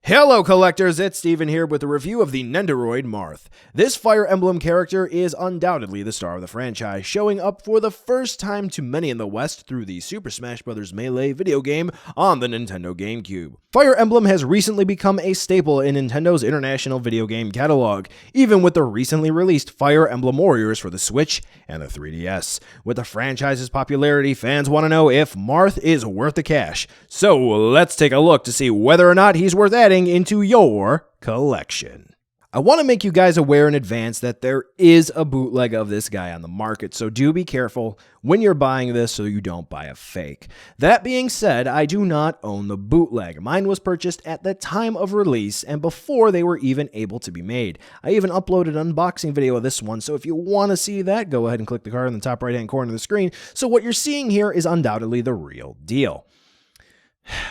Hello collectors, it's Steven here with a review of the Nendoroid Marth. This Fire Emblem character is undoubtedly the star of the franchise, showing up for the first time to many in the West through the Super Smash Bros. Melee video game on the Nintendo GameCube. Fire Emblem has recently become a staple in Nintendo's international video game catalog, even with the recently released Fire Emblem Warriors for the Switch and the 3DS. With the franchise's popularity, fans want to know if Marth is worth the cash. So let's take a look to see whether or not he's worth adding into your collection. I want to make you guys aware in advance that there is a bootleg of this guy on the market, so do be careful when you're buying this so you don't buy a fake. That being said, I do not own the bootleg. Mine was purchased at the time of release and before they were even able to be made. I even uploaded an unboxing video of this one, so if you want to see that, go ahead and click the card in the top right hand corner of the screen. So what you're seeing here is undoubtedly the real deal.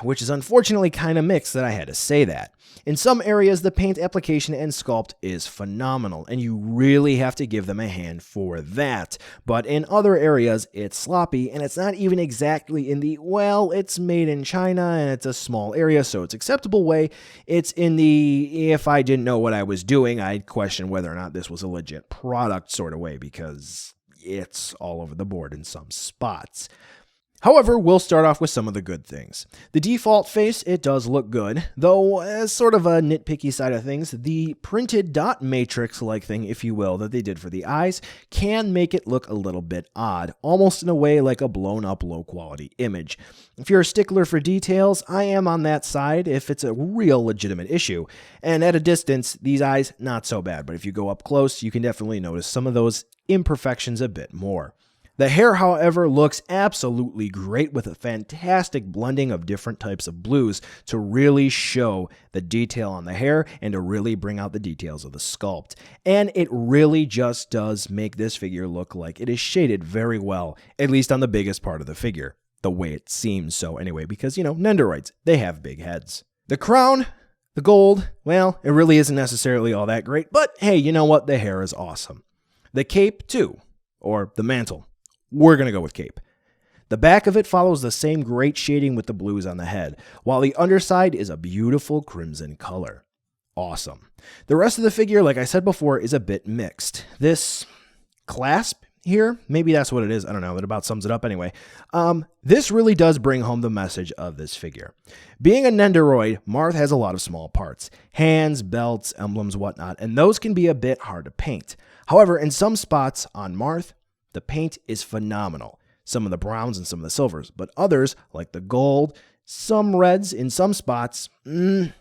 Which is unfortunately kind of mixed that I had to say that. In some areas, the paint application and sculpt is phenomenal, and you really have to give them a hand for that. But in other areas, it's sloppy, and it's not even exactly in the, well, it's made in China, and it's a small area, so it's acceptable way. It's in the, if I didn't know what I was doing, I'd question whether or not this was a legit product sort of way, because it's all over the board in some spots. However, we'll start off with some of the good things. The default face, it does look good, though as sort of a nitpicky side of things, the printed dot matrix-like thing, if you will, that they did for the eyes can make it look a little bit odd, almost in a way like a blown-up low-quality image. If you're a stickler for details, I am on that side if it's a real legitimate issue. And at a distance, these eyes, not so bad, but if you go up close, you can definitely notice some of those imperfections a bit more. The hair, however, looks absolutely great with a fantastic blending of different types of blues to really show the detail on the hair and to really bring out the details of the sculpt. And it really just does make this figure look like it is shaded very well, at least on the biggest part of the figure. The way it seems so anyway, because, Nendoroids, they have big heads. The crown, the gold, well, it really isn't necessarily all that great, but hey, you know what? The hair is awesome. The cape, too, or the mantle. We're going to go with cape. The back of it follows the same great shading with the blues on the head, while the underside is a beautiful crimson color. Awesome. The rest of the figure, like I said before, is a bit mixed. This clasp here, maybe that's what it is, I don't know, that about sums it up anyway. This really does bring home the message of this figure. Being a Nendoroid, Marth has a lot of small parts. Hands, belts, emblems, whatnot, and those can be a bit hard to paint. However, in some spots on Marth, the paint is phenomenal, some of the browns and some of the silvers, but others, like the gold, some reds in some spots, too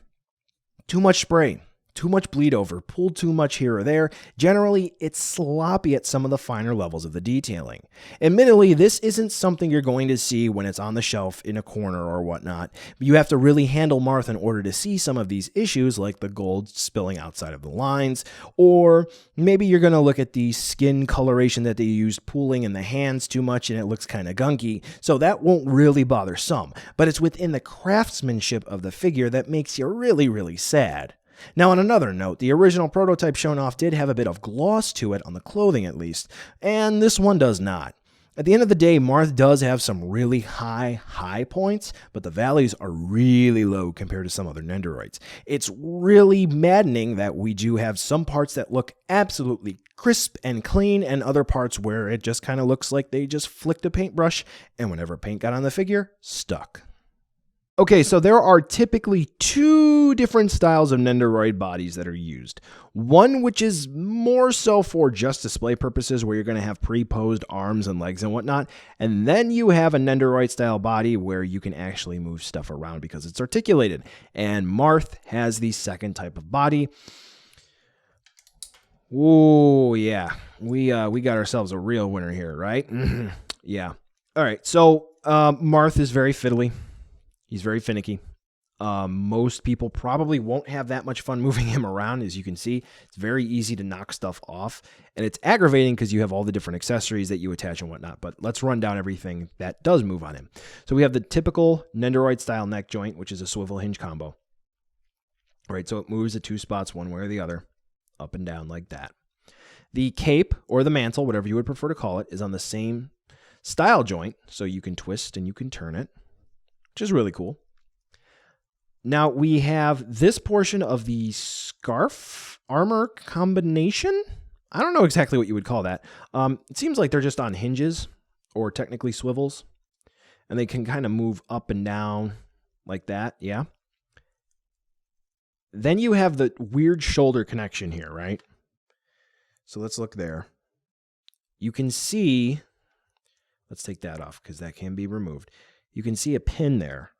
much spray, too much bleed over, pulled too much here or there. Generally, it's sloppy at some of the finer levels of the detailing. Admittedly, this isn't something you're going to see when it's on the shelf in a corner or whatnot. You have to really handle Marth in order to see some of these issues, like the gold spilling outside of the lines, or maybe you're going to look at the skin coloration that they used pooling in the hands too much and it looks kind of gunky, so that won't really bother some. But it's within the craftsmanship of the figure that makes you really, really sad. Now, on another note, the original prototype shown off did have a bit of gloss to it, on the clothing at least, and this one does not. At the end of the day, Marth does have some really high points, but the valleys are really low compared to some other Nendoroids. It's really maddening that we do have some parts that look absolutely crisp and clean, and other parts where it just kind of looks like they just flicked a paintbrush, and whenever paint got on the figure, stuck. Okay, so there are typically two different styles of Nendoroid bodies that are used. One which is more so for just display purposes, where you're going to have pre-posed arms and legs and whatnot. And then you have a Nendoroid style body where you can actually move stuff around because it's articulated. And Marth has the second type of body. Oh yeah, we got ourselves a real winner here, right? Yeah. All right, so Marth is very fiddly. He's very finicky. Most people probably won't have that much fun moving him around. As you can see, it's very easy to knock stuff off. And it's aggravating because you have all the different accessories that you attach and whatnot. But let's run down everything that does move on him. So we have the typical Nendoroid style neck joint, which is a swivel hinge combo. All right, so it moves at two spots, one way or the other, up and down like that. The cape, or the mantle, whatever you would prefer to call it, is on the same style joint. So you can twist and you can turn it, which is really cool. Now we have this portion of the scarf armor combination. I don't know exactly what you would call that. It seems like they're just on hinges, or technically swivels, and they can kind of move up and down like that, yeah. Then you have the weird shoulder connection here, right? So let's look there. You can see, let's take that off because that can be removed. You can see a pin there.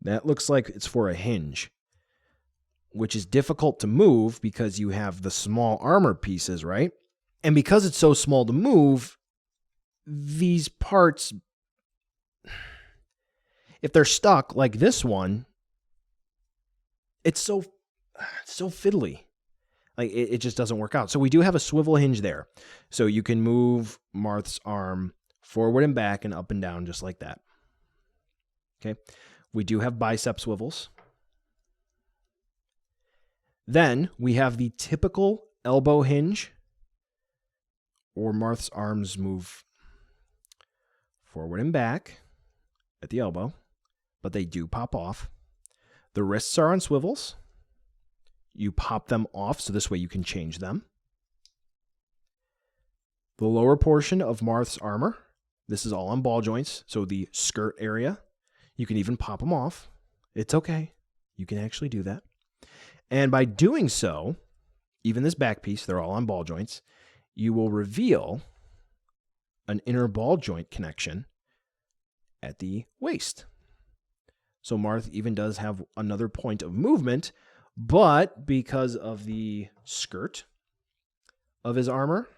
That looks like it's for a hinge, which is difficult to move because you have the small armor pieces, right? And because it's so small to move, these parts, if they're stuck like this one, it's so fiddly. Like it just doesn't work out. So we do have a swivel hinge there. So you can move Marth's arm forward and back and up and down just like that. Okay. We do have bicep swivels. Then we have the typical elbow hinge, or Marth's arms move forward and back at the elbow, but they do pop off. The wrists are on swivels. You pop them off, so this way you can change them. The lower portion of Marth's armor, this is all on ball joints, so the skirt area, you can even pop them off. It's okay. You can actually do that. And by doing so, even this back piece, they're all on ball joints, you will reveal an inner ball joint connection at the waist. So Marth even does have another point of movement, but because of the skirt of his armor,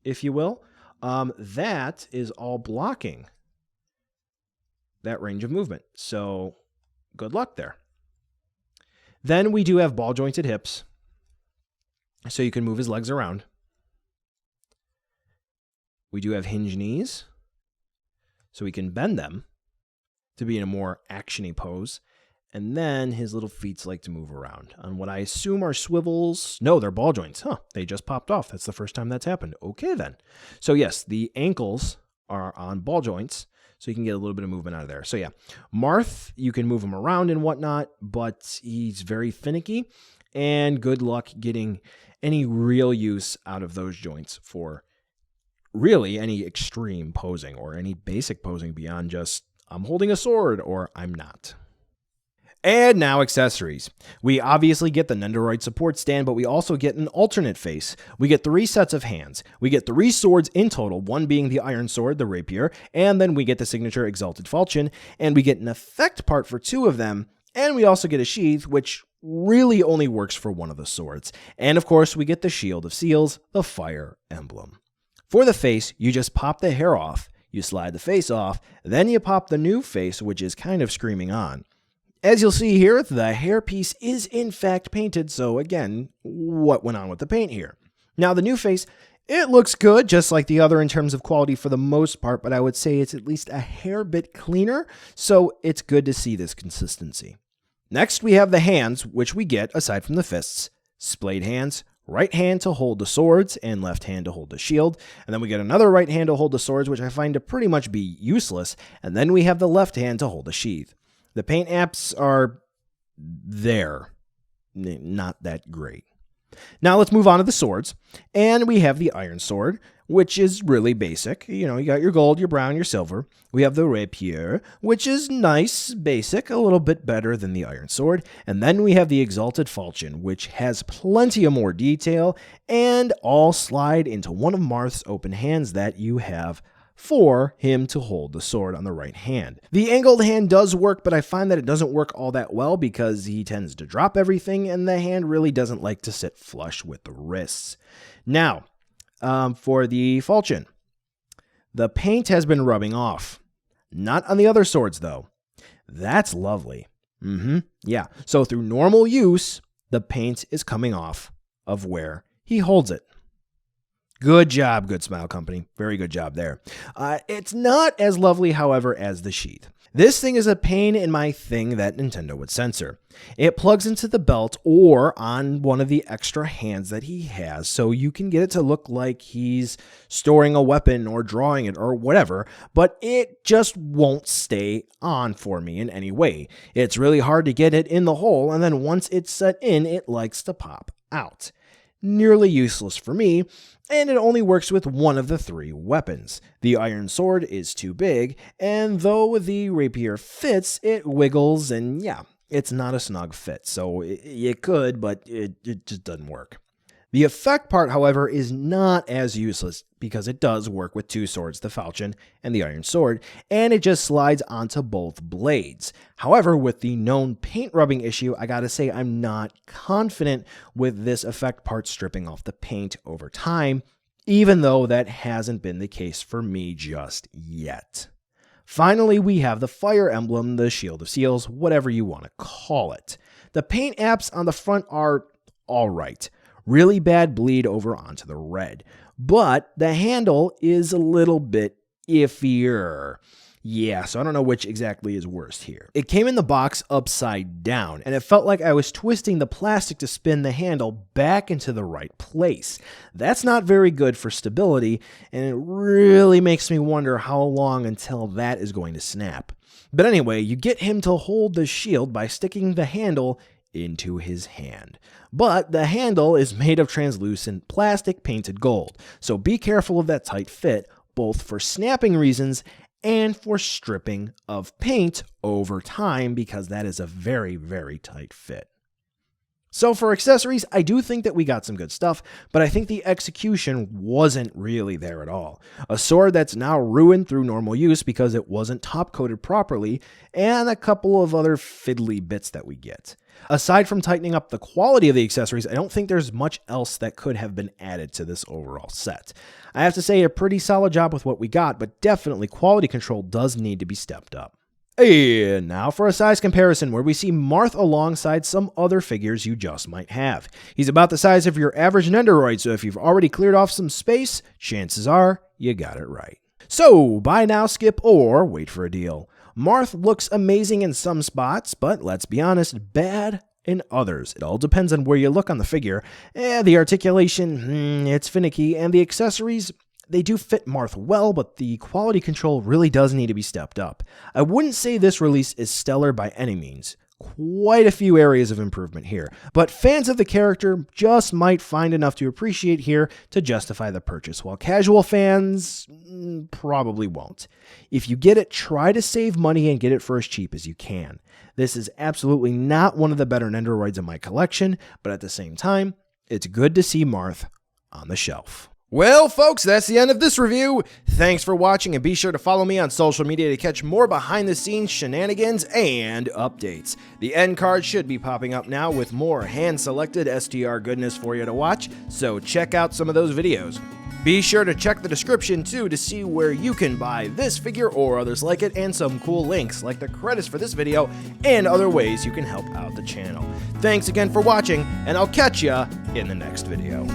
if you will, that is all blocking that range of movement. So good luck there. Then we do have ball jointed hips, so you can move his legs around. We do have hinge knees, so we can bend them to be in a more actiony pose. And then his little feet like to move around on what I assume are swivels. No, they're ball joints. Huh, they just popped off. That's the first time that's happened. Okay, then. So yes, the ankles are on ball joints, so you can get a little bit of movement out of there. So yeah, Marth, you can move him around and whatnot, but he's very finicky, and good luck getting any real use out of those joints for really any extreme posing or any basic posing beyond just, I'm holding a sword or I'm not. And now accessories. We obviously get the Nendoroid support stand, but we also get an alternate face. We get 3 sets of hands. We get 3 swords in total, one being the iron sword, the rapier, and then we get the signature exalted falchion, and we get an effect part for 2 of them, and we also get a sheath, which really only works for one of the swords. And of course, we get the shield of seals, the Fire Emblem. For the face, you just pop the hair off, you slide the face off, then you pop the new face, which is kind of screaming on. As you'll see here, the hairpiece is in fact painted, so again, what went on with the paint here? Now the new face, it looks good, just like the other in terms of quality for the most part, but I would say it's at least a hair bit cleaner, so it's good to see this consistency. Next, we have the hands, which we get, aside from the fists, splayed hands, right hand to hold the swords, and left hand to hold the shield, and then we get another right hand to hold the swords, which I find to pretty much be useless, and then we have the left hand to hold the sheath. The paint apps are there, not that great. Now let's move on to the swords, and we have the iron sword, which is really basic. You know, you got your gold, your brown, your silver. We have the rapier, which is nice, basic, a little bit better than the iron sword. And then we have the exalted falchion, which has plenty of more detail, and all slide into one of Marth's open hands that you have for him to hold the sword on the right hand. The angled hand does work, but I find that it doesn't work all that well because he tends to drop everything, and the hand really doesn't like to sit flush with the wrists. Now, for the falchion, the paint has been rubbing off. Not on the other swords, though. That's lovely. Yeah, so through normal use, the paint is coming off of where he holds it. Good job, Good Smile Company. Very good job there. It's not as lovely, however, as the sheath. This thing is a pain in my thing that Nintendo would censor. It plugs into the belt or on one of the extra hands that he has, so you can get it to look like he's storing a weapon or drawing it or whatever, but it just won't stay on for me in any way. It's really hard to get it in the hole, and then once it's set in, it likes to pop out. Nearly useless for me, and it only works with one of the 3 weapons. The iron sword is too big, and though the rapier fits, it wiggles, and yeah, it's not a snug fit, so it could, but it just doesn't work. The effect part, however, is not as useless because it does work with 2 swords, the falchion and the iron sword, and it just slides onto both blades. However, with the known paint rubbing issue, I gotta say I'm not confident with this effect part stripping off the paint over time, even though that hasn't been the case for me just yet. Finally, we have the Fire Emblem, the Shield of Seals, whatever you want to call it. The paint apps on the front are alright. Really bad bleed over onto the red. But the handle is a little bit iffier. Yeah, so I don't know which exactly is worst here. It came in the box upside down, and it felt like I was twisting the plastic to spin the handle back into the right place. That's not very good for stability, and it really makes me wonder how long until that is going to snap. But anyway, you get him to hold the shield by sticking the handle into his hand. But the handle is made of translucent plastic painted gold, so be careful of that tight fit, both for snapping reasons and for stripping of paint over time, because that is a very, very tight fit. So for accessories, I do think that we got some good stuff, but I think the execution wasn't really there at all. A sword that's now ruined through normal use because it wasn't top-coated properly, and a couple of other fiddly bits that we get. Aside from tightening up the quality of the accessories, I don't think there's much else that could have been added to this overall set. I have to say a pretty solid job with what we got, but definitely quality control does need to be stepped up. And now for a size comparison where we see Marth alongside some other figures you just might have. He's about the size of your average Nendoroid, so if you've already cleared off some space, chances are you got it right. So buy now, skip, or wait for a deal. Marth looks amazing in some spots, but let's be honest, bad in others. It all depends on where you look on the figure. The articulation, it's finicky, and the accessories, they do fit Marth well, but the quality control really does need to be stepped up. I wouldn't say this release is stellar by any means. Quite a few areas of improvement here, but fans of the character just might find enough to appreciate here to justify the purchase, while casual fans probably won't. If you get it, try to save money and get it for as cheap as you can. This is absolutely not one of the better Nendoroids in my collection, but at the same time, it's good to see Marth on the shelf. Well, folks, that's the end of this review. Thanks for watching, and be sure to follow me on social media to catch more behind-the-scenes shenanigans and updates. The end card should be popping up now with more hand-selected STR goodness for you to watch, so check out some of those videos. Be sure to check the description, too, to see where you can buy this figure or others like it, and some cool links, like the credits for this video, and other ways you can help out the channel. Thanks again for watching, and I'll catch ya in the next video.